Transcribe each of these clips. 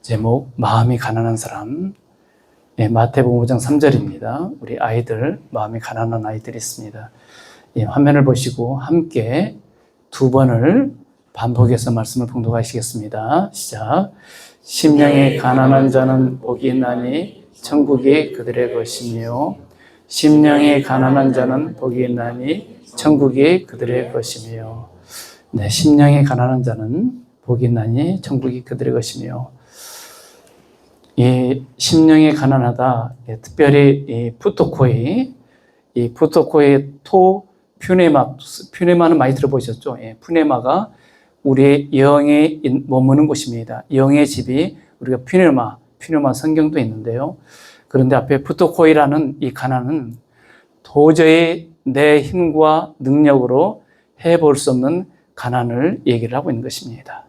제목 마음이 가난한 사람. 마태복음 5장 3절입니다. 우리 아이들, 마음이 가난한 아이들이 있습니다. 화면을 보시고 함께 두 번을 반복해서 말씀을 봉독하시겠습니다. 시작. 심령이 가난한 자는 복이 있나니 천국이 그들의 것이며, 심령이 가난한 자는 복이 있나니 천국이 그들의 것이며. 네, 심령이 가난한 자는 복이 있나니 천국이 그들의 것이며. 이 심령이 가난하다, 특별히 이 푸토코이, 이 푸토코이 토 퓨네마는 많이 들어보셨죠? 푸네마가 우리의 영에 머무는 곳입니다. 영의 집이 우리가 퓨네마 성경도 있는데요. 그런데 앞에 푸토코이라는 이 가난은 도저히 내 힘과 능력으로 해볼 수 없는 가난을 얘기를 하고 있는 것입니다.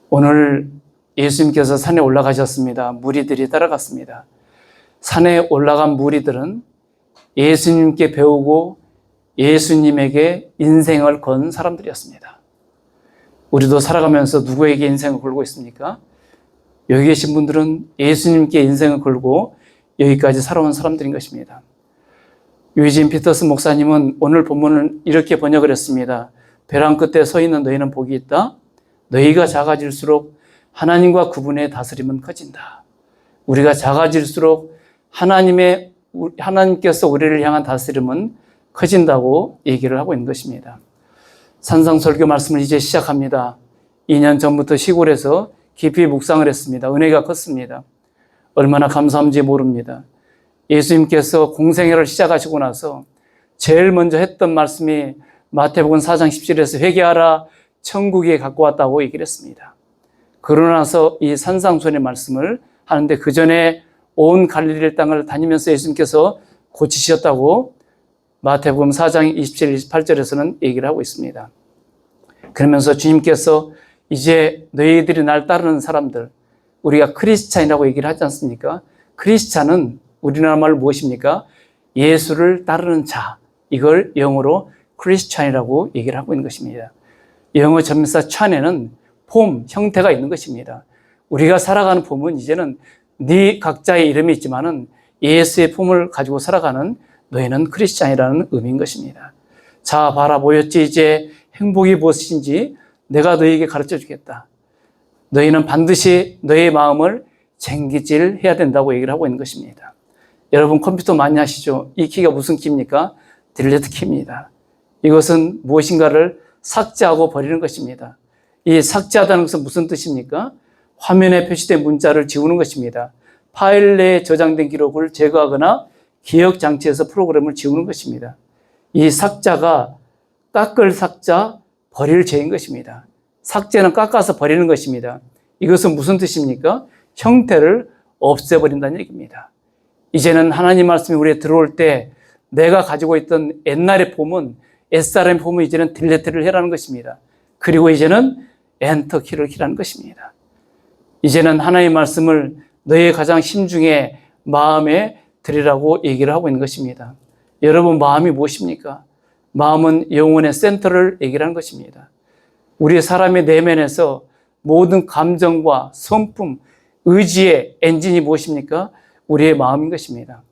오늘 예수님께서 산에 올라가셨습니다. 무리들이 따라갔습니다. 산에 올라간 무리들은 예수님께 배우고 예수님에게 인생을 건 사람들이었습니다. 우리도 살아가면서 누구에게 인생을 걸고 있습니까? 여기 계신 분들은 예수님께 인생을 걸고 여기까지 살아온 사람들인 것입니다. 유진 피터스 목사님은 오늘 본문을 이렇게 번역을 했습니다. 벼랑 끝에 서 있는 너희는 복이 있다. 너희가 작아질수록 하나님과 그분의 다스림은 커진다. 우리가 작아질수록 하나님께서 우리를 향한 다스림은 커진다고 얘기를 하고 있는 것입니다. 산상설교 말씀을 이제 시작합니다. 2년 전부터 시골에서 깊이 묵상을 했습니다. 은혜가 컸습니다. 얼마나 감사한지 모릅니다. 예수님께서 공생애를 시작하시고 나서 제일 먼저 했던 말씀이 마태복음 4장 17절에서 회개하라 천국에 갖고 왔다고 얘기를 했습니다. 그러고 나서 이 산상수훈의 말씀을 하는데 그 전에 온 갈릴리 땅을 다니면서 예수님께서 고치셨다고 마태복음 4장 27, 28절에서는 얘기를 하고 있습니다. 그러면서 주님께서 이제 너희들이 날 따르는 사람들, 우리가 크리스찬이라고 얘기를 하지 않습니까? 크리스찬은 우리나라 말로 무엇입니까? 예수를 따르는 자. 이걸 영어로 크리스찬이라고 얘기를 하고 있는 것입니다. 영어 전명사 찬에는 폼, 형태가 있는 것입니다. 우리가 살아가는 폼은 이제는 네 각자의 이름이 있지만은 예수의 폼을 가지고 살아가는 너희는 크리스찬이라는 의미인 것입니다. 자, 봐라, 보였지? 이제 행복이 무엇인지 내가 너희에게 가르쳐 주겠다. 너희는 반드시 너희의 마음을 쟁기질해야 된다고 얘기를 하고 있는 것입니다. 여러분 컴퓨터 많이 하시죠? 이 키가 무슨 키입니까? 딜리트 키입니다. 이것은 무엇인가를 삭제하고 버리는 것입니다. 이 삭제하다는 것은 무슨 뜻입니까? 화면에 표시된 문자를 지우는 것입니다. 파일 내에 저장된 기록을 제거하거나 기억 장치에서 프로그램을 지우는 것입니다. 이 삭제가 깎을 삭자, 버릴 죄인 것입니다. 삭제는 깎아서 버리는 것입니다. 이것은 무슨 뜻입니까? 형태를 없애버린다는 얘기입니다. 이제는 하나님 말씀이 우리에 들어올 때 내가 가지고 있던 옛날의 폼은 옛사람의 폼은 이제는 딜리트를 해라는 것입니다. 그리고 이제는 엔터 키를 키라는 것입니다. 이제는 하나님의 말씀을 너의 가장 심중에 마음에 들이라고 얘기를 하고 있는 것입니다. 여러분 마음이 무엇입니까? 마음은 영혼의 센터를 얘기를 하는 것입니다. 우리 사람의 내면에서 모든 감정과 성품, 의지의 엔진이 무엇입니까? 우리의 마음인 것입니다.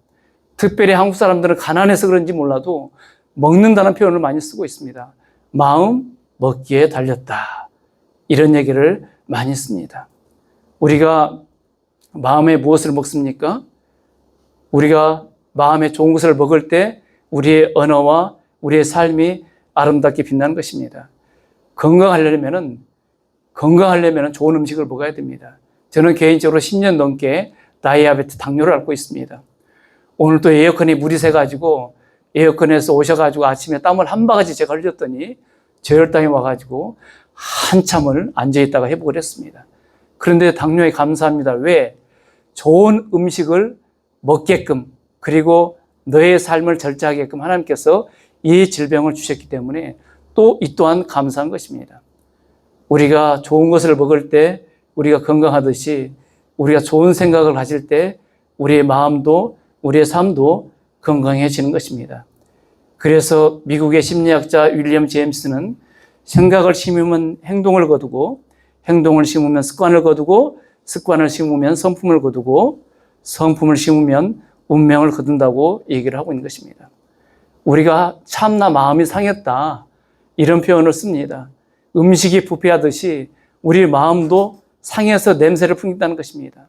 특별히 한국 사람들은 가난해서 그런지 몰라도 먹는다는 표현을 많이 쓰고 있습니다. 마음 먹기에 달렸다. 이런 얘기를 많이 씁니다. 우리가 마음에 무엇을 먹습니까? 우리가 마음에 좋은 것을 먹을 때 우리의 언어와 우리의 삶이 아름답게 빛나는 것입니다. 건강하려면 좋은 음식을 먹어야 됩니다. 저는 개인적으로 10년 넘게 다이아베트 당뇨를 앓고 있습니다. 오늘 또 에어컨이 물이 새가지고 에어컨에서 오셔가지고 아침에 땀을 한 바가지 제가 흘렸더니 저혈당이 와가지고 한참을 앉아있다가 회복을 했습니다. 그런데 당뇨에 감사합니다. 왜? 좋은 음식을 먹게끔 그리고 너의 삶을 절제하게끔 하나님께서 이 질병을 주셨기 때문에 또 이 또한 감사한 것입니다. 우리가 좋은 것을 먹을 때 우리가 건강하듯이 우리가 좋은 생각을 가질 때 우리의 마음도 우리의 삶도 건강해지는 것입니다. 그래서 미국의 심리학자 윌리엄 제임스는 생각을 심으면 행동을 거두고 행동을 심으면 습관을 거두고 습관을 심으면 성품을 거두고 성품을 심으면 운명을 거둔다고 얘기를 하고 있는 것입니다. 우리가 참나 마음이 상했다 이런 표현을 씁니다. 음식이 부패하듯이 우리 마음도 상해서 냄새를 풍긴다는 것입니다.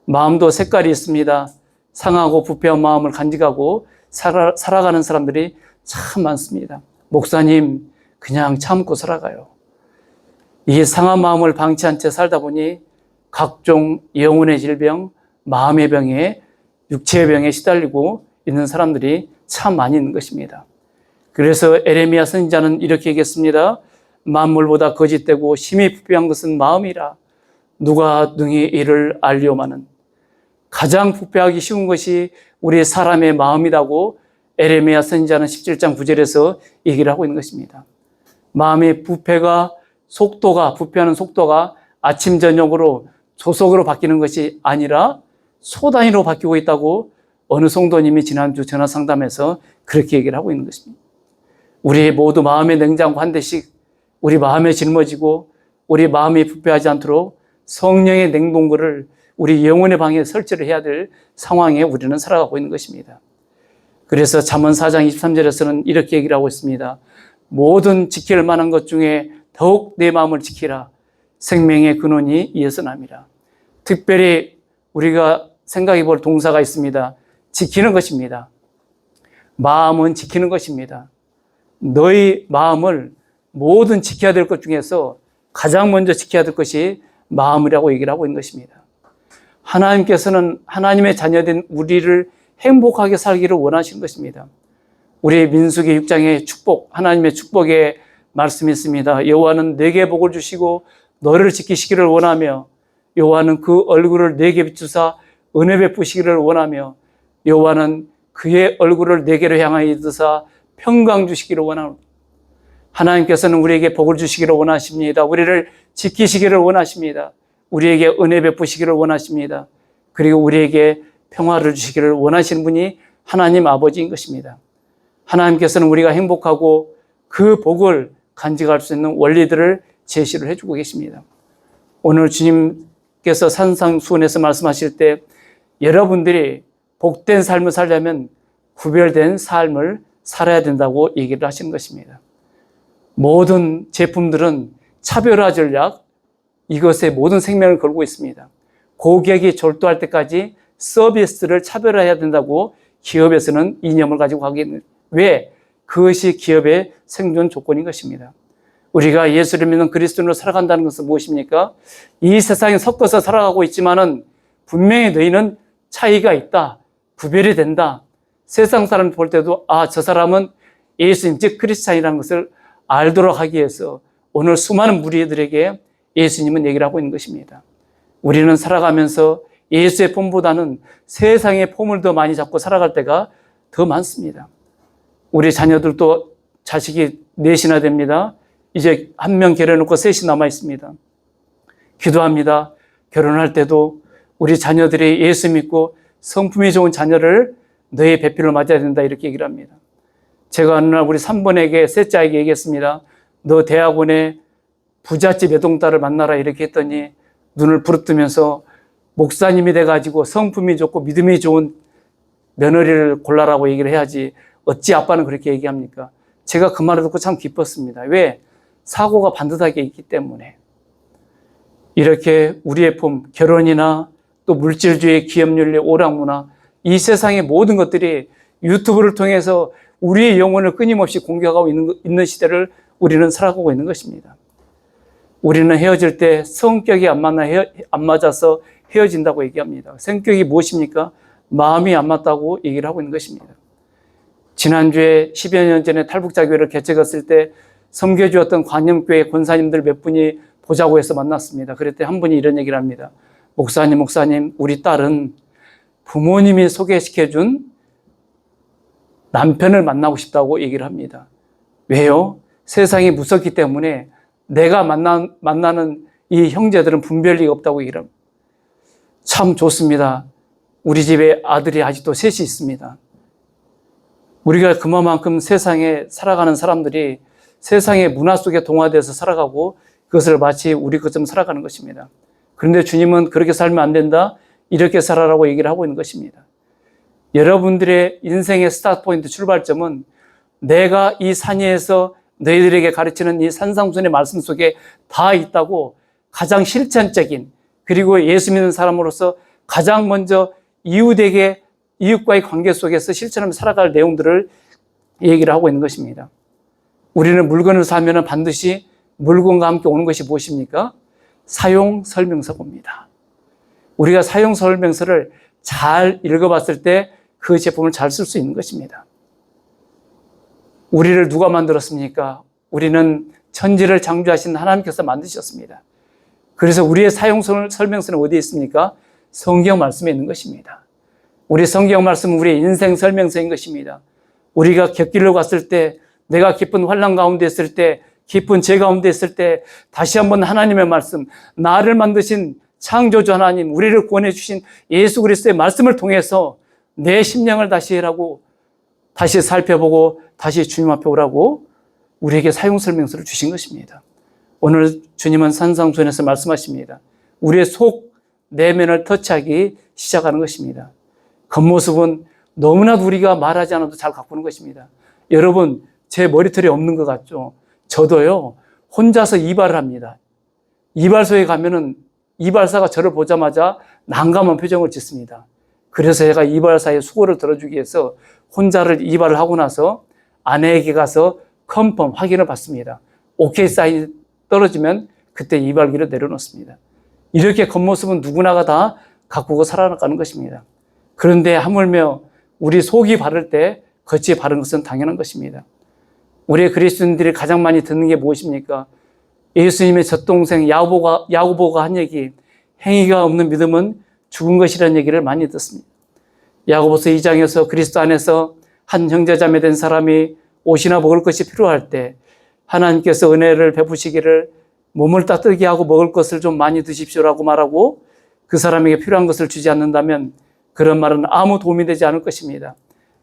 마음도 색깔이 있습니다. 상하고 부패한 마음을 간직하고 살아가는 사람들이 참 많습니다. 목사님, 그냥 참고 살아가요. 이 상한 마음을 방치한 채 살다 보니 각종 영혼의 질병, 마음의 병에, 육체의 병에 시달리고 있는 사람들이 참 많이 있는 것입니다. 그래서 에레미야 선지자는 이렇게 얘기했습니다. 만물보다 거짓되고 심히 부패한 것은 마음이라 누가 능히 이를 알리오마는. 가장 부패하기 쉬운 것이 우리 사람의 마음이라고 에레미야 선지자는 17장 9절에서 얘기를 하고 있는 것입니다. 마음의 부패하는 속도가 아침 저녁으로 조속으로 바뀌는 것이 아니라 소단위로 바뀌고 있다고 어느 성도님이 지난주 전화 상담에서 그렇게 얘기를 하고 있는 것입니다. 우리 모두 마음의 냉장고 한 대씩 우리 마음에 짊어지고 우리 마음이 부패하지 않도록 성령의 냉동고를 우리 영혼의 방에 설치를 해야 될 상황에 우리는 살아가고 있는 것입니다. 그래서 잠언 4장 23절에서는 이렇게 얘기를 하고 있습니다. 모든 지킬 만한 것 중에 더욱 내 마음을 지키라. 생명의 근원이 이에서 남이라. 특별히 우리가 생각해 볼 동사가 있습니다. 지키는 것입니다. 마음은 지키는 것입니다. 너희 마음을 모든 지켜야 될 것 중에서 가장 먼저 지켜야 될 것이 마음이라고 얘기를 하고 있는 것입니다. 하나님께서는 하나님의 자녀된 우리를 행복하게 살기를 원하시는 것입니다. 우리 민수기 6장의 축복, 하나님의 축복의 말씀이 있습니다. 여호와는 내게 복을 주시고 너를 지키시기를 원하며 여호와는 그 얼굴을 내게 비추사 은혜 베푸시기를 원하며 여호와는 그의 얼굴을 내게로 향하여 드사 평강 주시기를 원하노라. 하나님께서는 우리에게 복을 주시기를 원하십니다. 우리를 지키시기를 원하십니다. 우리에게 은혜 베푸시기를 원하십니다. 그리고 우리에게 평화를 주시기를 원하시는 분이 하나님 아버지인 것입니다. 하나님께서는 우리가 행복하고 그 복을 간직할 수 있는 원리들을 제시를 해주고 계십니다. 오늘 주님께서 산상수훈에서 말씀하실 때 여러분들이 복된 삶을 살려면 구별된 삶을 살아야 된다고 얘기를 하시는 것입니다. 모든 제품들은 차별화 전략, 이것에 모든 생명을 걸고 있습니다. 고객이 졸도할 때까지 서비스를 차별화해야 된다고 기업에서는 이념을 가지고 가겠는. 왜? 그것이 기업의 생존 조건인 것입니다. 우리가 예수를 믿는 그리스도인으로 살아간다는 것은 무엇입니까? 이 세상에 섞어서 살아가고 있지만은 분명히 너희는 차이가 있다. 구별이 된다. 세상 사람 볼 때도 저 사람은 예수님, 즉 크리스찬이라는 것을 알도록 하기 위해서 오늘 수많은 무리들에게 예수님은 얘기를 하고 있는 것입니다. 우리는 살아가면서 예수의 폼보다는 세상의 폼을 더 많이 잡고 살아갈 때가 더 많습니다. 우리 자녀들도 자식이 넷이나 됩니다. 이제 한 명 결혼해놓고 셋이 남아 있습니다. 기도합니다. 결혼할 때도 우리 자녀들이 예수 믿고 성품이 좋은 자녀를 너의 배필을 맞아야 된다 이렇게 얘기를 합니다. 제가 어느 날 우리 3번에게 셋째 아이에게 얘기했습니다. 너 대학원에 부잣집 외동딸을 만나라 이렇게 했더니 눈을 부릅뜨면서 목사님이 돼가지고 성품이 좋고 믿음이 좋은 며느리를 골라라고 얘기를 해야지 어찌 아빠는 그렇게 얘기합니까? 제가 그 말을 듣고 참 기뻤습니다. 왜? 사고가 반듯하게 있기 때문에. 이렇게 우리의 품, 결혼이나 또 물질주의, 기업윤리, 오락문화, 이 세상의 모든 것들이 유튜브를 통해서 우리의 영혼을 끊임없이 공격하고 있는 시대를 우리는 살아가고 있는 것입니다. 우리는 헤어질 때 성격이 안 맞아서 헤어진다고 얘기합니다. 성격이 무엇입니까? 마음이 안 맞다고 얘기를 하고 있는 것입니다. 지난주에 10여 년 전에 탈북자교회를 개척했을 때 섬겨주었던 관념교회 권사님들 몇 분이 보자고 해서 만났습니다. 그랬더니 한 분이 이런 얘기를 합니다. 목사님, 우리 딸은 부모님이 소개시켜준 남편을 만나고 싶다고 얘기를 합니다. 왜요? 세상이 무섭기 때문에 내가 만나는 이 형제들은 분별리가 없다고 얘기를 합니다. 참 좋습니다. 우리 집에 아들이 아직도 셋이 있습니다. 우리가 그만큼 세상에 살아가는 사람들이 세상의 문화 속에 동화돼서 살아가고 그것을 마치 우리 것처럼 살아가는 것입니다. 그런데 주님은 그렇게 살면 안 된다, 이렇게 살아라고 얘기를 하고 있는 것입니다. 여러분들의 인생의 스타트 포인트, 출발점은 내가 이 산 위에서 너희들에게 가르치는 이 산상순의 말씀 속에 다 있다고, 가장 실천적인, 그리고 예수 믿는 사람으로서 가장 먼저 이웃과의 관계 속에서 실천하며 살아갈 내용들을 얘기를 하고 있는 것입니다. 우리는 물건을 사면 반드시 물건과 함께 오는 것이 무엇입니까? 사용 설명서입니다. 우리가 사용 설명서를 잘 읽어봤을 때 그 제품을 잘 쓸 수 있는 것입니다. 우리를 누가 만들었습니까? 우리는 천지를 창조하신 하나님께서 만드셨습니다. 그래서 우리의 사용 설명서는 어디에 있습니까? 성경 말씀에 있는 것입니다. 우리 성경 말씀은 우리의 인생 설명서인 것입니다. 우리가 곁길로 갔을 때, 내가 깊은 환난 가운데 있을 때, 깊은 죄 가운데 있을 때 다시 한번 하나님의 말씀, 나를 만드신 창조주 하나님, 우리를 구원해 주신 예수 그리스도의 말씀을 통해서 내 심령을 다시 해라고, 다시 살펴보고 다시 주님 앞에 오라고 우리에게 사용 설명서를 주신 것입니다. 오늘 주님은 산상순에서 말씀하십니다. 우리의 속 내면을 터치하기 시작하는 것입니다. 겉모습은 너무나도 우리가 말하지 않아도 잘 가꾸는 것입니다. 여러분, 제 머리털이 없는 것 같죠? 저도요, 혼자서 이발을 합니다. 이발소에 가면은 이발사가 저를 보자마자 난감한 표정을 짓습니다. 그래서 제가 이발사의 수고를 들어주기 위해서 혼자를 이발을 하고 나서 아내에게 가서 컨펌 확인을 받습니다. 오케이 사인이 떨어지면 그때 이발기를 내려놓습니다. 이렇게 겉모습은 누구나가 다 가꾸고 살아가는 것입니다. 그런데 하물며 우리 속이 바를 때 겉이 바른 것은 당연한 것입니다. 우리 그리스도인들이 가장 많이 듣는 게 무엇입니까? 예수님의 젖동생 야고보가 한 얘기, 행위가 없는 믿음은 죽은 것이라는 얘기를 많이 듣습니다. 야고보서 2장에서 그리스도 안에서 한 형제자매 된 사람이 옷이나 먹을 것이 필요할 때 하나님께서 은혜를 베푸시기를 몸을 따뜻하게 하고 먹을 것을 좀 많이 드십시오라고 말하고 그 사람에게 필요한 것을 주지 않는다면 그런 말은 아무 도움이 되지 않을 것입니다.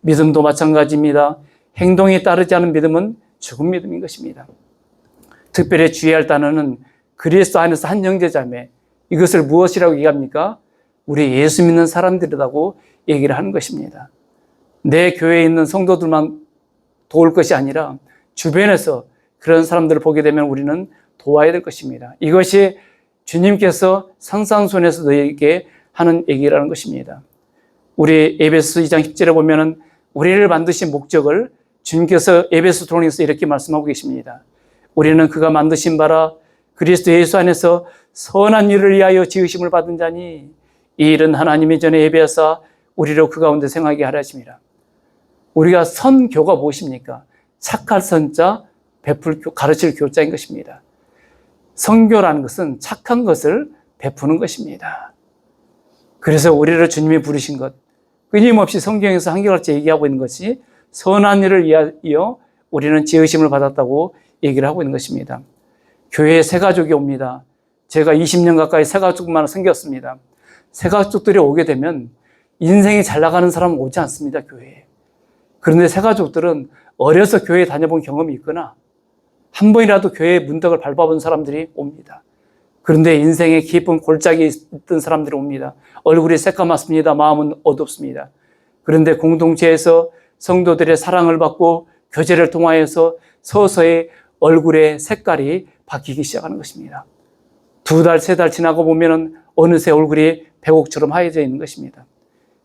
믿음도 마찬가지입니다. 행동에 따르지 않은 믿음은 죽은 믿음인 것입니다. 특별히 주의할 단어는 그리스도 안에서 한 형제자매, 이것을 무엇이라고 얘기합니까? 우리 예수 믿는 사람들이라고 얘기를 하는 것입니다. 내 교회에 있는 성도들만 도울 것이 아니라 주변에서 그런 사람들을 보게 되면 우리는 도와야 될 것입니다. 이것이 주님께서 산상순에서 너희에게 하는 얘기라는 것입니다. 우리 에베소 2장 10절에 보면은 우리를 만드신 목적을 주님께서 에베소 통해서 이렇게 말씀하고 계십니다. 우리는 그가 만드신 바라 그리스도 예수 안에서 선한 일을 위하여 지으심을 받은 자니 이 일은 하나님이 전에 예비하사 우리로 그 가운데 생하게 하려 하심이라. 우리가 선교가 무엇입니까? 착할 선자, 가르칠 교자인 것입니다. 선교라는 것은 착한 것을 베푸는 것입니다. 그래서 우리를 주님이 부르신 것, 끊임없이 성경에서 한결같이 얘기하고 있는 것이 선한 일을 위하여 우리는 지으심을 받았다고 얘기를 하고 있는 것입니다. 교회에 새 가족이 옵니다. 제가 20년 가까이 새 가족만 섬겼습니다. 새 가족들이 오게 되면 인생이 잘 나가는 사람은 오지 않습니다, 교회에. 그런데 새 가족들은 어려서 교회에 다녀본 경험이 있거나 한 번이라도 교회의 문턱을 밟아본 사람들이 옵니다. 그런데 인생에 깊은 골짜기에 있던 사람들이 옵니다. 얼굴이 새까맣습니다. 마음은 어둡습니다. 그런데 공동체에서 성도들의 사랑을 받고 교제를 통하여서 서서히 얼굴의 색깔이 바뀌기 시작하는 것입니다. 2달, 3달 지나고 보면은 어느새 얼굴이 백옥처럼 하얘져 있는 것입니다.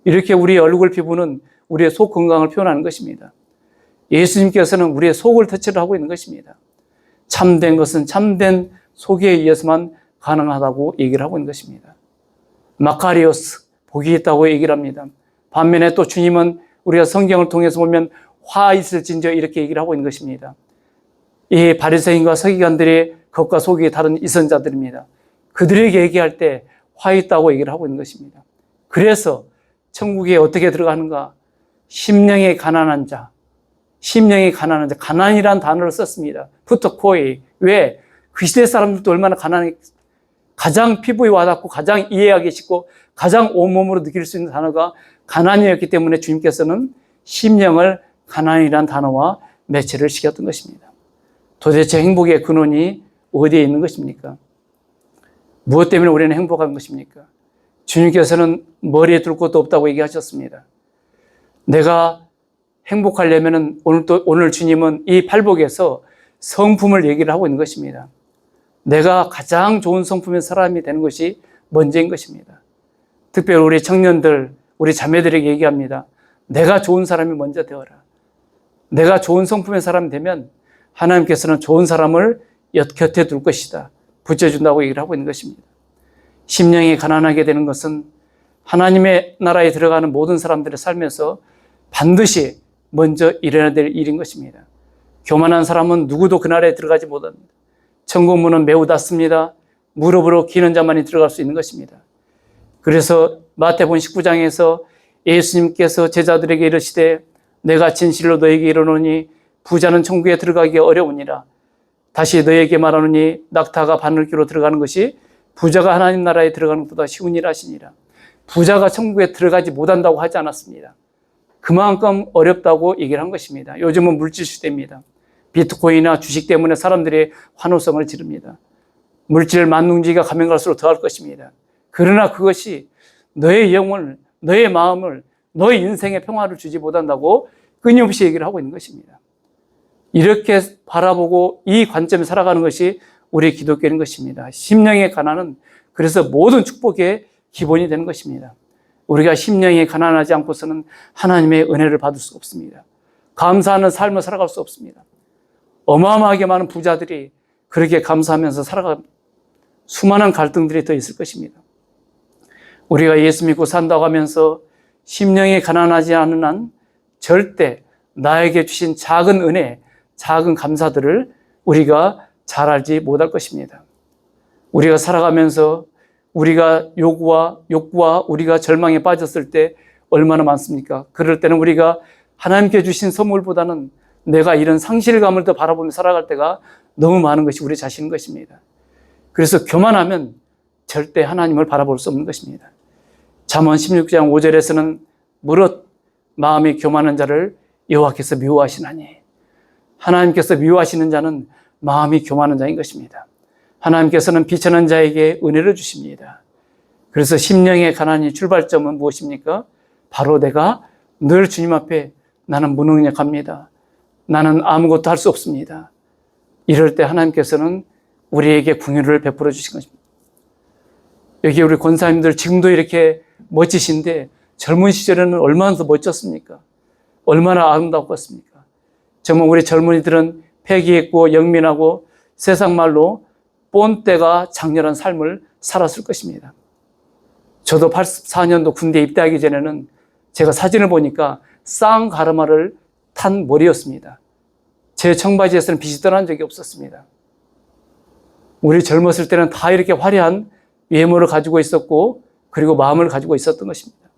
이렇게 우리의 얼굴 피부는 우리의 속 건강을 표현하는 것입니다. 예수님께서는 우리의 속을 터치를 하고 있는 것입니다. 참된 것은 참된 속에 의해서만 가능하다고 얘기를 하고 있는 것입니다. 마카리오스, 복이 있다고 얘기를 합니다. 반면에 또 주님은 우리가 성경을 통해서 보면 화 있을진저 이렇게 얘기를 하고 있는 것입니다. 이 바리새인과 서기관들이 겉과 속이 다른 이선자들입니다. 그들에게 얘기할 때 화 있다고 얘기를 하고 있는 것입니다. 그래서 천국에 어떻게 들어가는가? 심령이 가난한 자, 가난이라는 단어를 썼습니다. 푸토코이. 왜? 그 시대 사람들도 얼마나 가장 피부에 와닿고 가장 이해하기 쉽고 가장 온몸으로 느낄 수 있는 단어가 가난이었기 때문에 주님께서는 심령을 가난이라는 단어와 매체를 시켰던 것입니다. 도대체 행복의 근원이 어디에 있는 것입니까? 무엇 때문에 우리는 행복한 것입니까? 주님께서는 머리에 둘 것도 없다고 얘기하셨습니다. 내가 행복하려면 오늘 주님은 이 팔복에서 성품을 얘기를 하고 있는 것입니다. 내가 가장 좋은 성품의 사람이 되는 것이 먼저인 것입니다. 특별히 우리 청년들, 우리 자매들에게 얘기합니다. 내가 좋은 사람이 먼저 되어라. 내가 좋은 성품의 사람이 되면 하나님께서는 좋은 사람을 곁에 둘 것이다. 붙여준다고 얘기를 하고 있는 것입니다. 심령이 가난하게 되는 것은 하나님의 나라에 들어가는 모든 사람들의 삶에서 반드시 먼저 일어나야 될 일인 것입니다. 교만한 사람은 누구도 그 나라에 들어가지 못합니다. 천국 문은 매우 닫습니다. 무릎으로 기는 자만이 들어갈 수 있는 것입니다. 그래서 마태복음 19장에서 예수님께서 제자들에게 이르시되 내가 진실로 너에게 이르노니 부자는 천국에 들어가기 어려우니라. 다시 너에게 말하노니 낙타가 바늘귀로 들어가는 것이 부자가 하나님 나라에 들어가는 것보다 쉬운 일 하시니라. 부자가 천국에 들어가지 못한다고 하지 않았습니다. 그만큼 어렵다고 얘기를 한 것입니다. 요즘은 물질 시대입니다. 비트코인이나 주식 때문에 사람들이 환호성을 지릅니다. 물질 만능주의가 가면 갈수록 더할 것입니다. 그러나 그것이 너의 영혼을, 너의 마음을, 너의 인생의 평화를 주지 못한다고 끊임없이 얘기를 하고 있는 것입니다. 이렇게 바라보고 이 관점에 살아가는 것이 우리 기독교인 것입니다. 심령의 가난은 그래서 모든 축복의 기본이 되는 것입니다. 우리가 심령이 가난하지 않고서는 하나님의 은혜를 받을 수 없습니다. 감사하는 삶을 살아갈 수 없습니다. 어마어마하게 많은 부자들이 그렇게 감사하면서 살아가 수많은 갈등들이 더 있을 것입니다. 우리가 예수 믿고 산다고 하면서 심령이 가난하지 않은 한 절대 나에게 주신 작은 은혜, 작은 감사들을 우리가 잘 알지 못할 것입니다. 우리가 살아가면서 우리가 욕구와 우리가 절망에 빠졌을 때 얼마나 많습니까? 그럴 때는 우리가 하나님께 주신 선물보다는 내가 이런 상실감을 더 바라보며 살아갈 때가 너무 많은 것이 우리 자신인 것입니다. 그래서 교만하면 절대 하나님을 바라볼 수 없는 것입니다. 잠언 16장 5절에서는 무릇 마음이 교만한 자를 여호와께서 미워하시나니, 하나님께서 미워하시는 자는 마음이 교만한 자인 것입니다. 하나님께서는 비천한 자에게 은혜를 주십니다. 그래서 심령의 가난의 출발점은 무엇입니까? 바로 내가 늘 주님 앞에 나는 무능력합니다. 나는 아무것도 할 수 없습니다. 이럴 때 하나님께서는 우리에게 긍휼을 베풀어 주신 것입니다. 여기 우리 권사님들 지금도 이렇게 멋지신데 젊은 시절에는 얼마나 더 멋졌습니까? 얼마나 아름다웠습니까? 정말 우리 젊은이들은 패기있고 영민하고 세상 말로 본때가 장렬한 삶을 살았을 것입니다. 저도 84년도 군대 입대하기 전에는 제가 사진을 보니까 쌍가르마를 탄 머리였습니다. 제 청바지에서는 빛이 떠난 적이 없었습니다. 우리 젊었을 때는 다 이렇게 화려한 외모를 가지고 있었고 그리고 마음을 가지고 있었던 것입니다.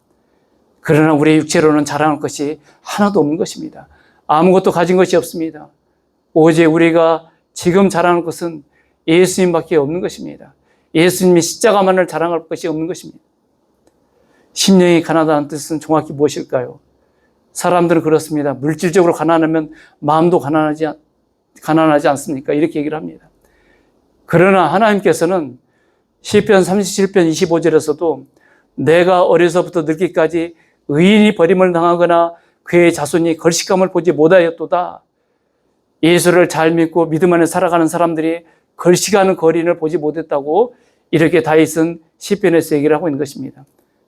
그러나 우리 육체로는 자랑할 것이 하나도 없는 것입니다. 아무것도 가진 것이 없습니다. 오직 우리가 지금 자랑할 것은 예수님밖에 없는 것입니다. 예수님이 십자가만을 자랑할 것이 없는 것입니다. 심령이 가난하다는 뜻은 정확히 무엇일까요? 사람들은 그렇습니다. 물질적으로 가난하면 마음도 가난하지 않습니까? 이렇게 얘기를 합니다. 그러나 하나님께서는 시편 37편 25절에서도 내가 어려서부터 늙기까지 의인이 버림을 당하거나 그의 자손이 걸식감을 보지 못하였도다. 예수를 잘 믿고 믿음 안에 살아가는 사람들이 걸식하는 거린을 보지 못했다고 이렇게 다윗은 시편에서 얘기를 하고 있는 것입니다.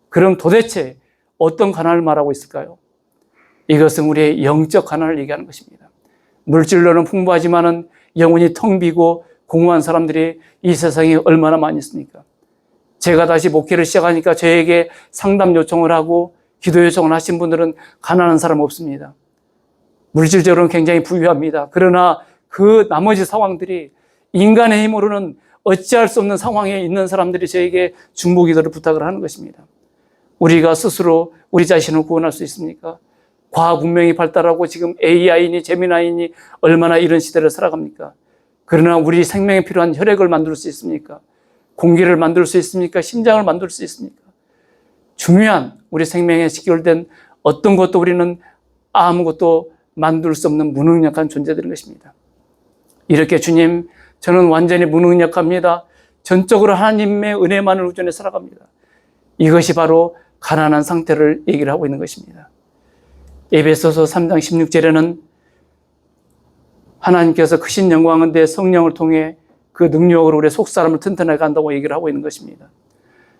그럼 도대체 어떤 가난을 말하고 있을까요? 이것은 우리의 영적 가난을 얘기하는 것입니다. 물질로는 풍부하지만은 영혼이 텅 비고 공허한 사람들이 이 세상에 얼마나 많이 있습니까? 제가 다시 목회를 시작하니까 저에게 상담 요청을 하고 기도 요청을 하신 분들은 가난한 사람 없습니다. 물질적으로는 굉장히 부유합니다. 그러나 그 나머지 상황들이 인간의 힘으로는 어찌할 수 없는 상황에 있는 사람들이 저에게 중보 기도를 부탁을 하는 것입니다. 우리가 스스로 우리 자신을 구원할 수 있습니까? 과학 문명이 발달하고 지금 AI니 제미나이니 얼마나 이런 시대를 살아갑니까? 그러나 우리 생명에 필요한 혈액을 만들 수 있습니까? 공기를 만들 수 있습니까? 심장을 만들 수 있습니까? 중요한 우리 생명에 직결된 어떤 것도 우리는 아무것도 만들 수 없는 무능력한 존재들인 것입니다. 이렇게 주님, 저는 완전히 무능력합니다. 전적으로 하나님의 은혜만을 의존해 살아갑니다. 이것이 바로 가난한 상태를 얘기를 하고 있는 것입니다. 에베소서 3장 16절에는 하나님께서 크신 영광인데 성령을 통해 그 능력으로 우리의 속사람을 튼튼하게 한다고 얘기를 하고 있는 것입니다.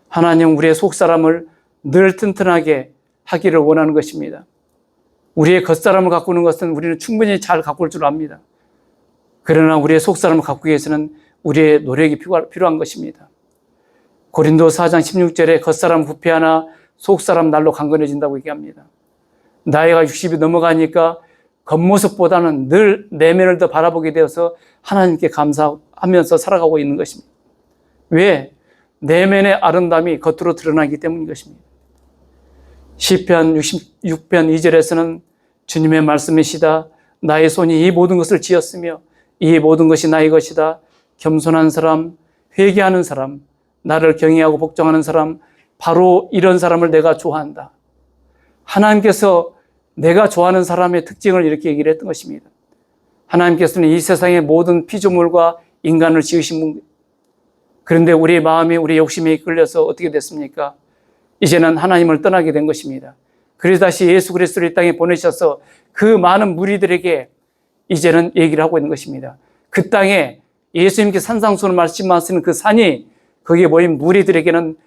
하나님은 우리의 속사람을 늘 튼튼하게 하기를 원하는 것입니다. 우리의 겉사람을 가꾸는 것은 우리는 충분히 잘 가꿀 줄 압니다. 그러나 우리의 속사람을 가꾸기 위해서는 우리의 노력이 필요한 것입니다. 고린도 4장 16절에 겉사람 부패하나 속사람 날로 강건해진다고 얘기합니다. 나이가 60이 넘어가니까 겉모습보다는 늘 내면을 더 바라보게 되어서 하나님께 감사하면서 살아가고 있는 것입니다. 왜? 내면의 아름다움이 겉으로 드러나기 때문인 것입니다. 시편 66편 2절에서는 주님의 말씀이시다. 나의 손이 이 모든 것을 지었으며 이 모든 것이 나의 것이다. 겸손한 사람, 회개하는 사람, 나를 경외하고 복종하는 사람, 바로 이런 사람을 내가 좋아한다. 하나님께서 내가 좋아하는 사람의 특징을 이렇게 얘기를 했던 것입니다. 하나님께서는 이 세상의 모든 피조물과 인간을 지으신 분, 그런데 우리의 마음이 우리의 욕심에 이끌려서 어떻게 됐습니까? 이제는 하나님을 떠나게 된 것입니다. 그래서 다시 예수 그리스도를 이 땅에 보내셔서 그 많은 무리들에게 이제는 얘기를 하고 있는 것입니다. 그 땅에 예수님께 산상수훈을 말씀하시는 그 산이 거기에 모인 무리들에게는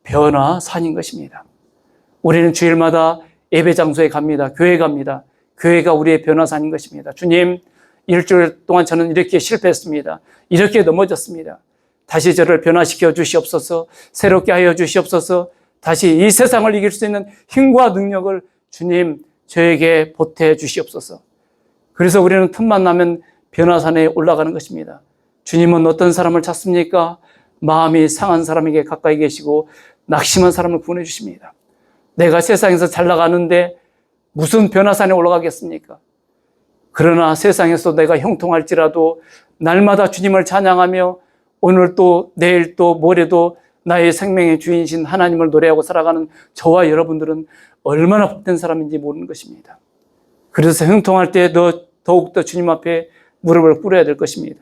변화산인 것입니다. 우리는 주일마다 예배 장소에 갑니다. 교회 갑니다. 교회가 우리의 변화산인 것입니다. 주님, 일주일 동안 저는 이렇게 실패했습니다. 이렇게 넘어졌습니다. 다시 저를 변화시켜 주시옵소서, 새롭게 하여 주시옵소서, 다시 이 세상을 이길 수 있는 힘과 능력을 주님 저에게 보태 주시옵소서. 그래서 우리는 틈만 나면 변화산에 올라가는 것입니다. 주님은 어떤 사람을 찾습니까? 마음이 상한 사람에게 가까이 계시고 낙심한 사람을 구원해 주십니다. 내가 세상에서 잘 나가는데 무슨 변화산에 올라가겠습니까? 그러나 세상에서 내가 형통할지라도 날마다 주님을 찬양하며 오늘 또 내일 또 모레도 나의 생명의 주인이신 하나님을 노래하고 살아가는 저와 여러분들은 얼마나 복된 사람인지 모르는 것입니다. 그래서 형통할 때 더욱더 주님 앞에 무릎을 꿇어야 될 것입니다.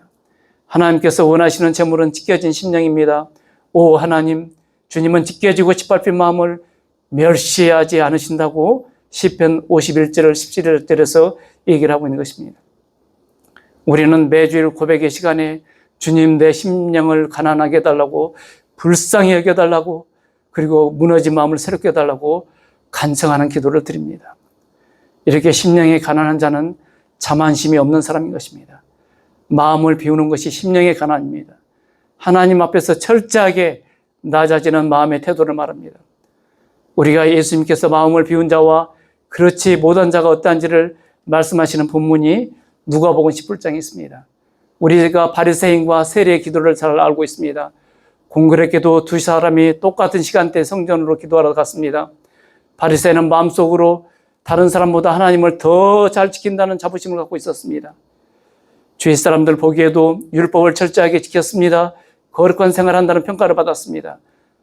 하나님께서 원하시는 제물은 찢겨진 심령입니다. 오 하나님, 주님은 찢겨지고 짓밟힌 마음을 멸시하지 않으신다고 시편 51절 17절에서 얘기를 하고 있는 것입니다. 우리는 매주일 고백의 시간에 주님 내 심령을 가난하게 해달라고, 불쌍히 여겨달라고, 그리고 무너진 마음을 새롭게 해달라고 간청하는 기도를 드립니다. 이렇게 심령이 가난한 자는 자만심이 없는 사람인 것입니다. 마음을 비우는 것이 심령의 가난입니다. 하나님 앞에서 철저하게 낮아지는 마음의 태도를 말합니다. 우리가 예수님께서 마음을 비운 자와 그렇지 못한 자가 어떠한지를 말씀하시는 본문이 누가복음 10장에 있습니다. 우리가 바리새인과 세리의 기도를 잘 알고 있습니다. 공교롭게도 두 사람이 똑같은 시간대에 성전으로 기도하러 갔습니다. 바리새인은 마음속으로 다른 사람보다 하나님을 더 잘 지킨다는 자부심을 갖고 있었습니다. 주위 사람들 보기에도 율법을 철저하게 지켰습니다. 거룩한 생활한다는 평가를 받았습니다.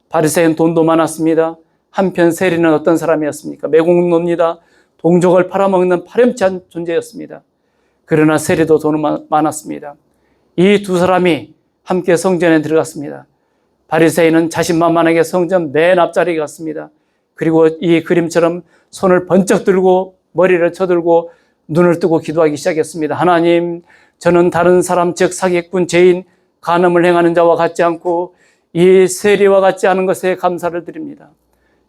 바리새인 돈도 많았습니다. 한편 세리는 어떤 사람이었습니까? 매국노입니다. 동족을 팔아먹는 파렴치한 존재였습니다. 그러나 세리도 돈은 많았습니다. 이 두 사람이 함께 성전에 들어갔습니다. 바리새인은 자신만만하게 성전 맨 앞자리에 갔습니다. 그리고 이 그림처럼 손을 번쩍 들고 머리를 쳐들고 눈을 뜨고 기도하기 시작했습니다. 하나님, 저는 다른 사람 즉 사기꾼, 죄인, 간음을 행하는 자와 같지 않고 이 세리와 같지 않은 것에 감사를 드립니다.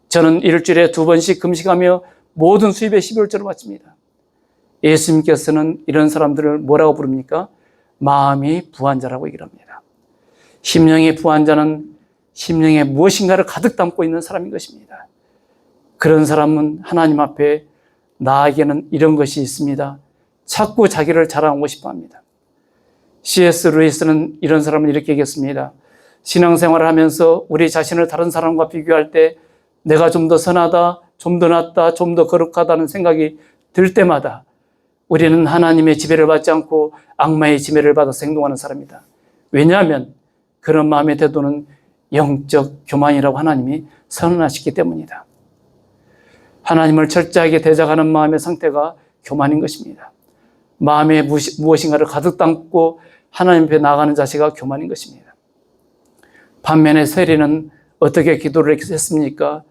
저는 일주일에 2번씩 금식하며 모든 수입의 12월절을 바칩니다. 예수님께서는 이런 사람들을 뭐라고 부릅니까? 마음이 부한 자라고 얘기를 합니다. 심령이 부한 자는 심령에 무엇인가를 가득 담고 있는 사람인 것입니다. 그런 사람은 하나님 앞에 나에게는 이런 것이 있습니다. 자꾸 자기를 자랑하고 싶어 합니다. C.S. 루이스는 이런 사람을 이렇게 얘기했습니다. 신앙생활을 하면서 우리 자신을 다른 사람과 비교할 때 내가 좀 더 선하다, 좀 더 낫다, 좀 더 거룩하다는 생각이 들 때마다 우리는 하나님의 지배를 받지 않고 악마의 지배를 받아서 행동하는 사람이다. 왜냐하면 그런 마음의 태도는 영적 교만이라고 하나님이 선언하셨기 때문이다. 하나님을 철저하게 대적하는 마음의 상태가 교만인 것입니다. 마음에 무엇인가를 가득 담고 하나님 앞에 나아가는 자세가 교만인 것입니다. 반면에 세리는 어떻게 기도를 했습니까?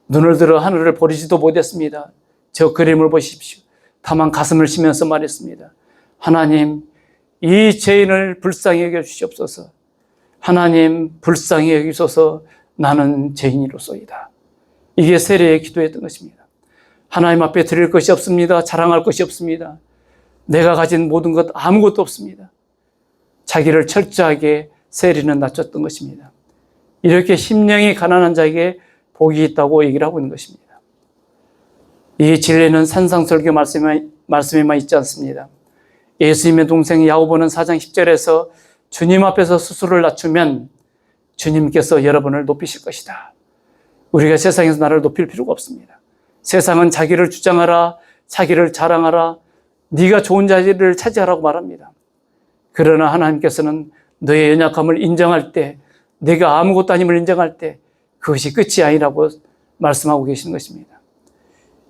눈을 들어 하늘을 보리지도 못했습니다. 저 그림을 보십시오. 다만 가슴을 치면서 말했습니다. 하나님, 이 죄인을 불쌍히 여겨주시옵소서. 하나님, 불쌍히 여기소서. 나는 죄인이로소이다. 이게 세리의 기도였던 것입니다. 하나님 앞에 드릴 것이 없습니다. 자랑할 것이 없습니다. 내가 가진 모든 것 아무것도 없습니다. 자기를 철저하게 세리는 낮췄던 것입니다. 이렇게 심령이 가난한 자에게 복이 있다고 얘기를 하고 있는 것입니다. 이 진리는 산상설교 말씀에만 있지 않습니다. 예수님의 동생 야고보는 4장 10절에서 주님 앞에서 스스로를 낮추면 주님께서 여러분을 높이실 것이다. 우리가 세상에서 나를 높일 필요가 없습니다. 세상은 자기를 주장하라, 자기를 자랑하라, 네가 좋은 자리를 차지하라고 말합니다. 그러나 하나님께서는 너의 연약함을 인정할 때, 내가 아무것도 아님을 인정할 때 그것이 끝이 아니라고 말씀하고 계시는 것입니다.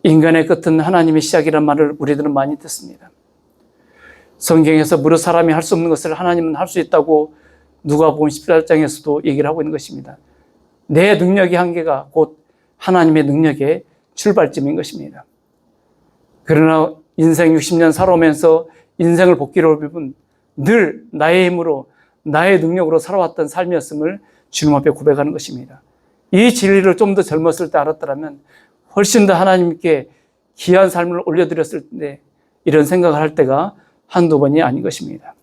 인간의 끝은 하나님의 시작이란 말을 우리들은 많이 듣습니다. 성경에서 무릇 사람이 할 수 없는 것을 하나님은 할 수 있다고 누가복음 18장에서도 얘기를 하고 있는 것입니다. 내 능력의 한계가 곧 하나님의 능력의 출발점인 것입니다. 그러나 인생 60년 살아오면서 인생을 복기로 보면 늘 나의 힘으로 나의 능력으로 살아왔던 삶이었음을 주님 앞에 고백하는 것입니다. 이 진리를 좀 더 젊었을 때 알았더라면 훨씬 더 하나님께 귀한 삶을 올려드렸을 때 이런 생각을 할 때가 한두 번이 아닌 것입니다.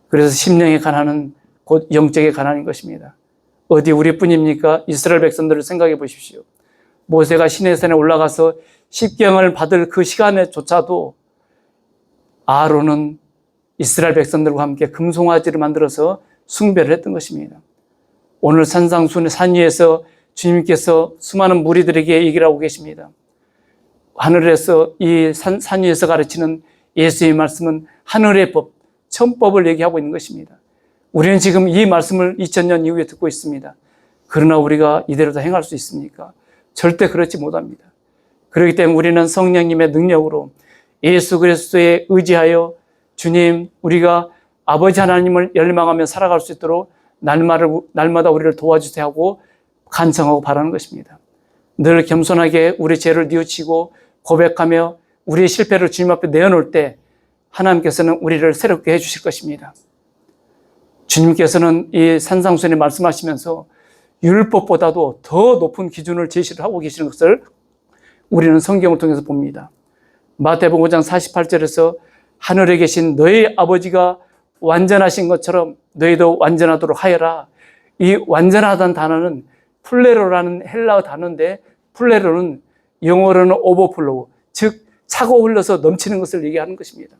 그래서 심령의 가난은 곧 영적의 가난인 것입니다. 어디 우리뿐입니까? 이스라엘 백성들을 생각해 보십시오. 모세가 시내산에 올라가서 십계명을 받을 그 시간에조차도 아론은 이스라엘 백성들과 함께 금송아지를 만들어서 숭배를 했던 것입니다. 오늘 산상순의 산 위에서 주님께서 수많은 무리들에게 얘기를 하고 계십니다. 하늘에서 이 산 위에서 가르치는 예수의 말씀은 하늘의 법, 천법을 얘기하고 있는 것입니다. 우리는 지금 이 말씀을 2000년 이후에 듣고 있습니다. 그러나 우리가 이대로 다 행할 수 있습니까? 절대 그렇지 못합니다. 그렇기 때문에 우리는 성령님의 능력으로 예수 그리스도에 의지하여 주님, 우리가 아버지 하나님을 열망하며 살아갈 수 있도록 날마다 우리를 도와주세요 하고 간청하고 바라는 것입니다. 늘 겸손하게 우리 죄를 뉘우치고 고백하며 우리의 실패를 주님 앞에 내어놓을 때 하나님께서는 우리를 새롭게 해주실 것입니다. 주님께서는 이 산상순에 말씀하시면서 율법보다도 더 높은 기준을 제시를 하고 계시는 것을 우리는 성경을 통해서 봅니다. 마태복음 5장 48절에서 하늘에 계신 너희 아버지가 완전하신 것처럼 너희도 완전하도록 하여라. 이 완전하다는 단어는 플레로라는 헬라어 단어인데 플레로는 영어로는 오버플로우, 즉 차고 흘러서 넘치는 것을 얘기하는 것입니다.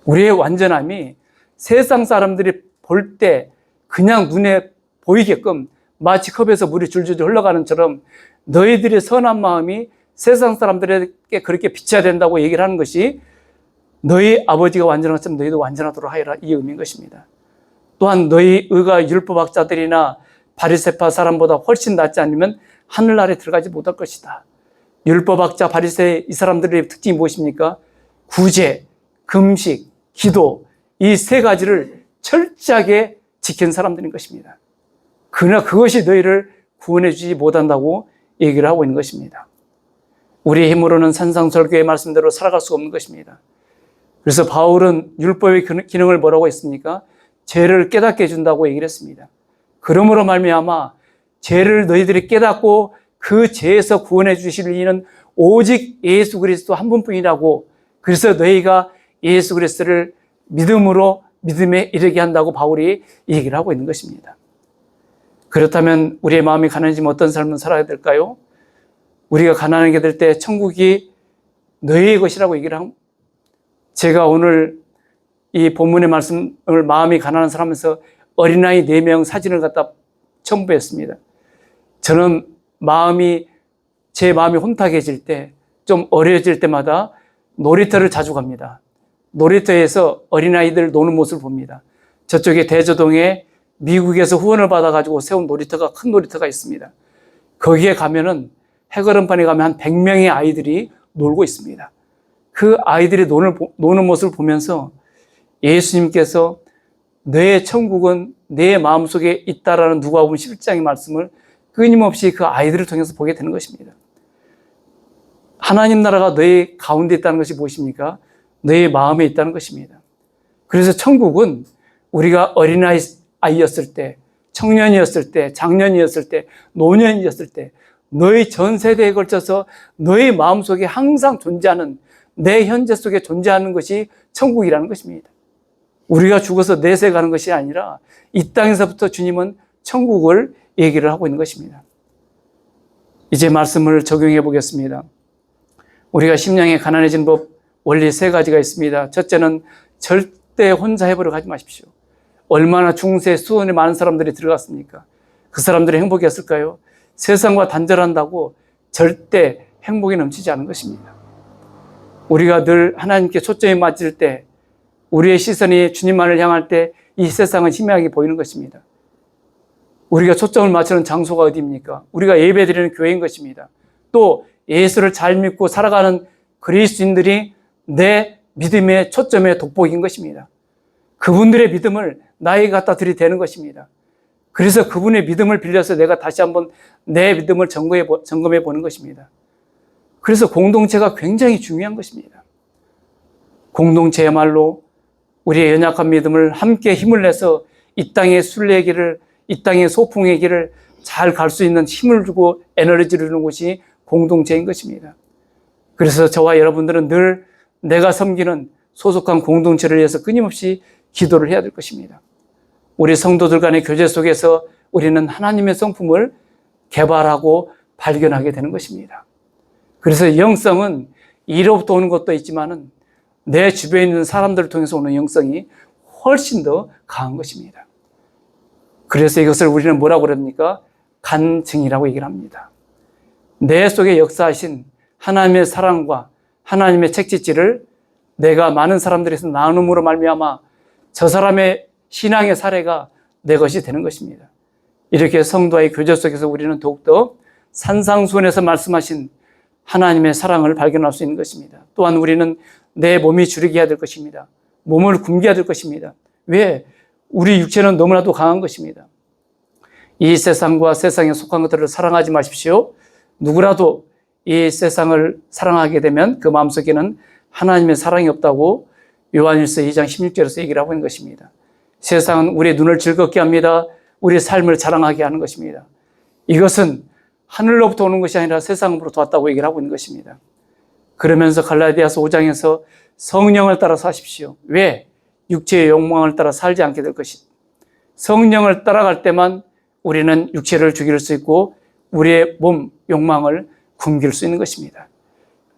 우리의 완전함이 세상 사람들이 볼 때 그냥 눈에 보이게끔 마치 컵에서 물이 줄줄 흘러가는 처럼 너희들의 선한 마음이 세상 사람들에게 그렇게 비춰야 된다고 얘기를 하는 것이 너희 아버지가 완전한 것처럼 너희도 완전하도록 하여라, 이 의미인 것입니다. 또한 너희 의가 율법학자들이나 바리새파 사람보다 훨씬 낫지 않으면 하늘나라에 들어가지 못할 것이다. 율법학자 바리새 이 사람들의 특징이 무엇입니까? 구제, 금식, 기도, 이 세 가지를 철저하게 지킨 사람들인 것입니다. 그러나 그것이 너희를 구원해 주지 못한다고 얘기를 하고 있는 것입니다. 우리의 힘으로는 산상설교의 말씀대로 살아갈 수가 없는 것입니다. 그래서 바울은 율법의 기능을 뭐라고 했습니까? 죄를 깨닫게 해준다고 얘기를 했습니다. 그러므로 말미암아 죄를 너희들이 깨닫고 그 죄에서 구원해 주실 이는 오직 예수 그리스도 한 분뿐이라고, 그래서 너희가 예수 그리스도를 믿음으로 믿음에 이르게 한다고 바울이 얘기를 하고 있는 것입니다. 그렇다면 우리의 마음이 가난해지면 어떤 삶을 살아야 될까요? 우리가 가난하게 될 때 천국이 너희의 것이라고 얘기를 합니다. 제가 오늘 이 본문의 말씀을 마음이 가난한 사람에서 어린아이 4명 사진을 갖다 첨부했습니다. 저는 제 마음이 혼탁해질 때, 좀 어려워질 때마다 놀이터를 자주 갑니다. 놀이터에서 어린아이들 노는 모습을 봅니다. 저쪽에 대저동에 미국에서 후원을 받아가지고 세운 놀이터가, 큰 놀이터가 있습니다. 거기에 가면은 해거름판에 가면 한 100명의 아이들이 놀고 있습니다. 그 아이들이 노는 모습을 보면서 예수님께서 너의 천국은 내 마음속에 있다라는 누가복음 11장의 말씀을 끊임없이 그 아이들을 통해서 보게 되는 것입니다. 하나님 나라가 너희 가운데 있다는 것이 무엇입니까? 너희 마음에 있다는 것입니다. 그래서 천국은 우리가 어린아이였을 때, 청년이었을 때, 장년이었을 때, 노년이었을 때 너희 전 세대에 걸쳐서 너희 마음속에 항상 존재하는, 내 현재 속에 존재하는 것이 천국이라는 것입니다. 우리가 죽어서 내세 가는 것이 아니라 이 땅에서부터 주님은 천국을 얘기를 하고 있는 것입니다. 이제 말씀을 적용해 보겠습니다. 우리가 심령이 가난해진 법 원리 3가지가 있습니다. 첫째는 절대 혼자 해보려 하지 마십시오. 얼마나 중세 수원에 많은 사람들이 들어갔습니까? 그 사람들이 행복했을까요? 세상과 단절한다고 절대 행복이 넘치지 않은 것입니다. 우리가 늘 하나님께 초점이 맞을 때, 우리의 시선이 주님만을 향할 때 이 세상은 희미하게 보이는 것입니다. 우리가 초점을 맞추는 장소가 어디입니까? 우리가 예배드리는 교회인 것입니다. 또 예수를 잘 믿고 살아가는 그리스도인들이 내 믿음의 초점의 돋보기인 것입니다. 그분들의 믿음을 나에게 갖다 들이대는 것입니다. 그래서 그분의 믿음을 빌려서 내가 다시 한번 내 믿음을 점검해 보는 것입니다. 그래서 공동체가 굉장히 중요한 것입니다. 공동체야말로 우리의 연약한 믿음을 함께 힘을 내서 이 땅의 순례의 길을, 이 땅의 소풍의 길을 잘 갈 수 있는 힘을 주고 에너지를 주는 곳이 공동체인 것입니다. 그래서 저와 여러분들은 늘 내가 섬기는 소속한 공동체를 위해서 끊임없이 기도를 해야 될 것입니다. 우리 성도들 간의 교제 속에서 우리는 하나님의 성품을 개발하고 발견하게 되는 것입니다. 그래서 영성은 이로부터 오는 것도 있지만은 내 주변에 있는 사람들을 통해서 오는 영성이 훨씬 더 강한 것입니다. 그래서 이것을 우리는 뭐라고 그럽니까? 간증이라고 얘기를 합니다. 내 속에 역사하신 하나님의 사랑과 하나님의 책짓질을 내가 많은 사람들에서 나눔으로 말미암아 저 사람의 신앙의 사례가 내 것이 되는 것입니다. 이렇게 성도와의 교제 속에서 우리는 더욱더 산상수훈에서 말씀하신 하나님의 사랑을 발견할 수 있는 것입니다. 또한 우리는 내 몸이 주력이 해야 될 것입니다. 몸을 굶게 해야 될 것입니다. 왜? 우리 육체는 너무나도 강한 것입니다. 이 세상과 세상에 속한 것들을 사랑하지 마십시오. 누구라도 이 세상을 사랑하게 되면 그 마음속에는 하나님의 사랑이 없다고 요한일서 2장 16절에서 얘기를 하고 있는 것입니다. 세상은 우리의 눈을 즐겁게 합니다. 우리의 삶을 자랑하게 하는 것입니다. 이것은 하늘로부터 오는 것이 아니라 세상으로부터 왔다고 얘기를 하고 있는 것입니다. 그러면서 갈라디아서 5장에서 성령을 따라 사십시오. 왜? 육체의 욕망을 따라 살지 않게 될 것입니다. 성령을 따라갈 때만 우리는 육체를 죽일 수 있고 우리의 몸 욕망을 굶길 수 있는 것입니다.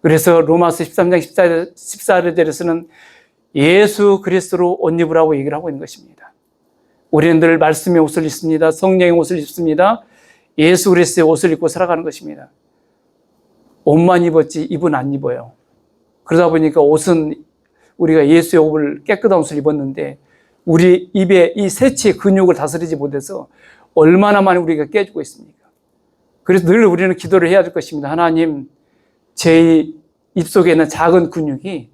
그래서 로마서 13장 14절에서는 예수 그리스도로 옷 입으라고 얘기를 하고 있는 것입니다. 우리는 늘 말씀의 옷을 입습니다. 성령의 옷을 입습니다. 예수 그리스도의 옷을 입고 살아가는 것입니다. 옷만 입었지 입은 안 입어요. 그러다 보니까 옷은 우리가 예수의 옷을 깨끗한 옷을 입었는데 우리 입에 이 세치의 근육을 다스리지 못해서 얼마나 많이 우리가 깨지고 있습니까? 그래서 늘 우리는 기도를 해야 될 것입니다. 하나님, 제 입속에 있는 작은 근육이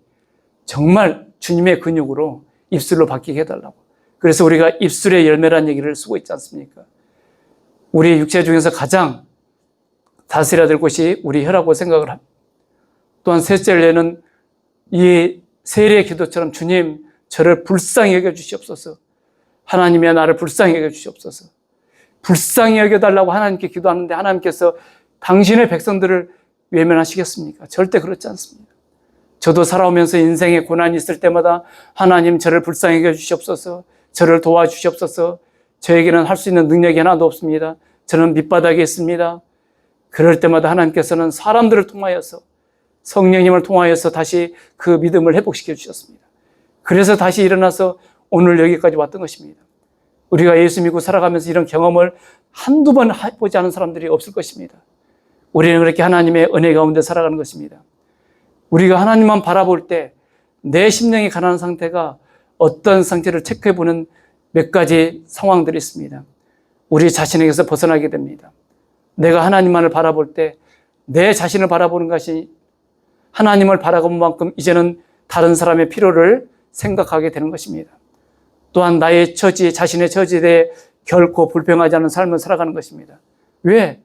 정말 주님의 근육으로 입술로 바뀌게 해달라고. 그래서 우리가 입술의 열매라는 얘기를 쓰고 있지 않습니까? 우리 육체 중에서 가장 다스려야 될 것이 우리 혀라고 생각을 합니다. 또한 셋째는 이 세례의 기도처럼 주님, 저를 불쌍히 여겨주시옵소서. 하나님의 나를 불쌍히 여겨주시옵소서. 불쌍히 여겨달라고 하나님께 기도하는데 하나님께서 당신의 백성들을 외면하시겠습니까? 절대 그렇지 않습니다. 저도 살아오면서 인생에 고난이 있을 때마다 하나님 저를 불쌍히 여겨주시옵소서. 저를 도와주시옵소서. 저에게는 할 수 있는 능력이 하나도 없습니다. 저는 밑바닥에 있습니다. 그럴 때마다 하나님께서는 사람들을 통하여서 성령님을 통하여서 다시 그 믿음을 회복시켜 주셨습니다. 그래서 다시 일어나서 오늘 여기까지 왔던 것입니다. 우리가 예수 믿고 살아가면서 이런 경험을 한두 번 해보지 않은 사람들이 없을 것입니다. 우리는 그렇게 하나님의 은혜 가운데 살아가는 것입니다. 우리가 하나님만 바라볼 때 내 심령이 가난한 상태가 어떤 상태를 체크해보는 몇 가지 상황들이 있습니다. 우리 자신에게서 벗어나게 됩니다. 내가 하나님만을 바라볼 때 내 자신을 바라보는 것이 하나님을 바라본 만큼 이제는 다른 사람의 필요를 생각하게 되는 것입니다. 또한 나의 처지, 자신의 처지에 대해 결코 불평하지 않는 삶을 살아가는 것입니다. 왜?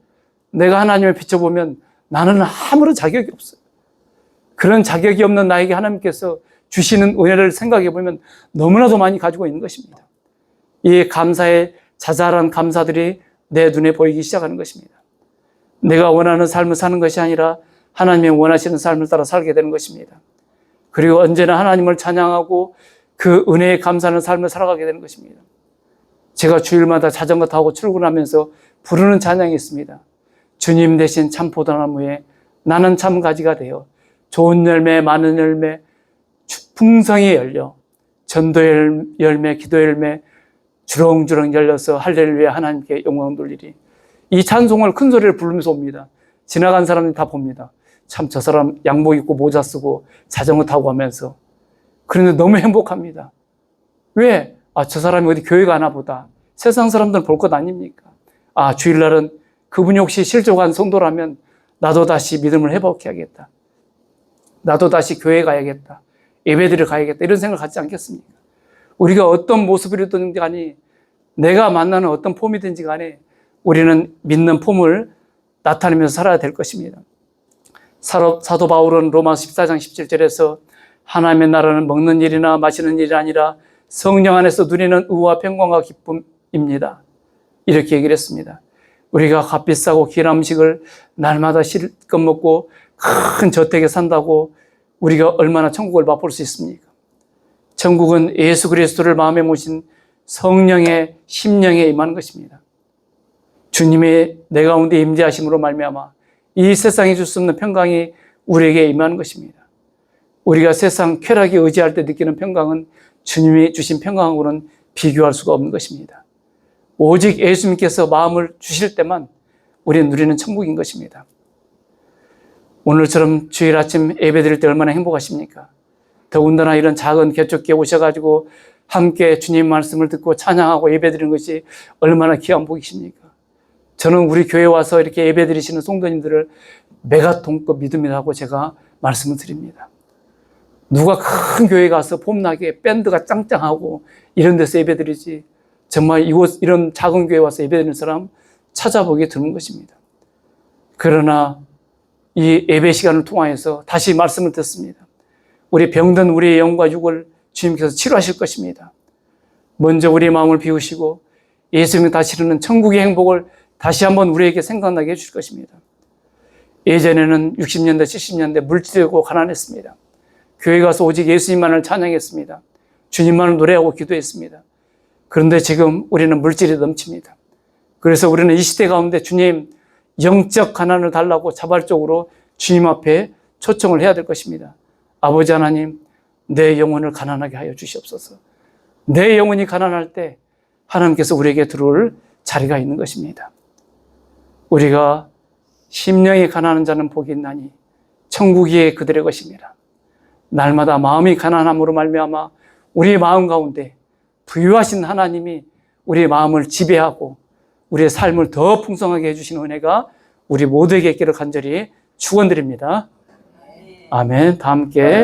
내가 하나님을 비춰보면 나는 아무런 자격이 없어요. 그런 자격이 없는 나에게 하나님께서 주시는 은혜를 생각해 보면 너무나도 많이 가지고 있는 것입니다. 이 감사의 자잘한 감사들이 내 눈에 보이기 시작하는 것입니다. 내가 원하는 삶을 사는 것이 아니라 하나님이 원하시는 삶을 따라 살게 되는 것입니다. 그리고 언제나 하나님을 찬양하고 그 은혜에 감사하는 삶을 살아가게 되는 것입니다. 제가 주일마다 자전거 타고 출근하면서 부르는 찬양이 있습니다. 주님 대신 참 포도나무에 나는 참 가지가 되어 좋은 열매, 많은 열매, 풍성히 열려 전도의 열매, 기도의 열매 주렁주렁 열려서 할렐루야 하나님께 영광 돌리리. 이 찬송을 큰 소리를 부르면서 옵니다. 지나간 사람들이 다 봅니다. 참 저 사람 양복 입고 모자 쓰고 자전거 타고 가면서. 그런데 너무 행복합니다. 왜? 저 사람이 어디 교회 가나 보다. 세상 사람들은 볼 것 아닙니까? 주일날은 그분이 혹시 실족한 성도라면 나도 다시 믿음을 회복해야겠다. 나도 다시 교회 가야겠다. 예배드리러 가야겠다. 이런 생각을 갖지 않겠습니까? 우리가 어떤 모습이든 간에 내가 만나는 어떤 폼이든지 간에 우리는 믿는 폼을 나타내면서 살아야 될 것입니다. 사도 바울은 로마서 14장 17절에서 하나님의 나라는 먹는 일이나 마시는 일이 아니라 성령 안에서 누리는 의와 평강과 기쁨입니다. 이렇게 얘기를 했습니다. 우리가 값비싸고 귀한 음식을 날마다 실컷 먹고 큰 저택에 산다고 우리가 얼마나 천국을 맛볼 수 있습니까? 천국은 예수 그리스도를 마음에 모신 성령의 심령에 임하는 것입니다. 주님의 내 가운데 임재하심으로 말미암아 이 세상에 줄 수 없는 평강이 우리에게 임하는 것입니다. 우리가 세상 쾌락에 의지할 때 느끼는 평강은 주님이 주신 평강하고는 비교할 수가 없는 것입니다. 오직 예수님께서 마음을 주실 때만 우리는 누리는 천국인 것입니다. 오늘처럼 주일 아침 예배드릴 때 얼마나 행복하십니까? 더군다나 이런 작은 개척교회 오셔가지고 함께 주님 말씀을 듣고 찬양하고 예배드리는 것이 얼마나 귀한 복이십니까? 저는 우리 교회 와서 이렇게 예배드리시는 성도님들을 메가톤급 믿음이라고 제가 말씀을 드립니다. 누가 큰 교회 가서 봄나게 밴드가 짱짱하고 이런 데서 예배드리지 정말 이런 작은 교회 와서 예배드리는 사람 찾아보기 드문 것입니다. 그러나 이 예배 시간을 통하여서 다시 말씀을 듣습니다. 우리 병든 우리의 영과 육을 주님께서 치료하실 것입니다. 먼저 우리의 마음을 비우시고 예수님이 다스리는 천국의 행복을 다시 한번 우리에게 생각나게 해주실 것입니다. 예전에는 60년대, 70년대 물질되고 가난했습니다. 교회 가서 오직 예수님만을 찬양했습니다. 주님만을 노래하고 기도했습니다. 그런데 지금 우리는 물질이 넘칩니다. 그래서 우리는 이 시대 가운데 주님 영적 가난을 달라고 자발적으로 주님 앞에 초청을 해야 될 것입니다. 아버지 하나님, 내 영혼을 가난하게 하여 주시옵소서. 내 영혼이 가난할 때 하나님께서 우리에게 들어올 자리가 있는 것입니다. 우리가 심령이 가난한 자는 복이 있나니 천국이 그들의 것입니다. 날마다 마음이 가난함으로 말미암아 우리의 마음 가운데 부유하신 하나님이 우리의 마음을 지배하고 우리의 삶을 더 풍성하게 해주시는 은혜가 우리 모두에게 있기를 간절히 축원드립니다. 아멘. 다 함께